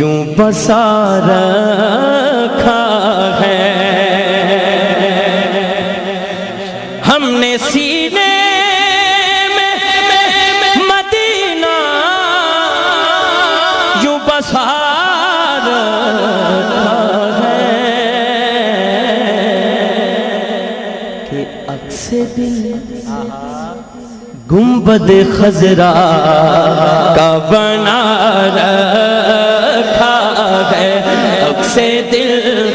یوں بسا رکھا ہے ہم نے سینے میں مدینہ یوں بسا رکھا ہے کہ عکس دل گنبد خضرا کا بنا رکھا ہے عکس دل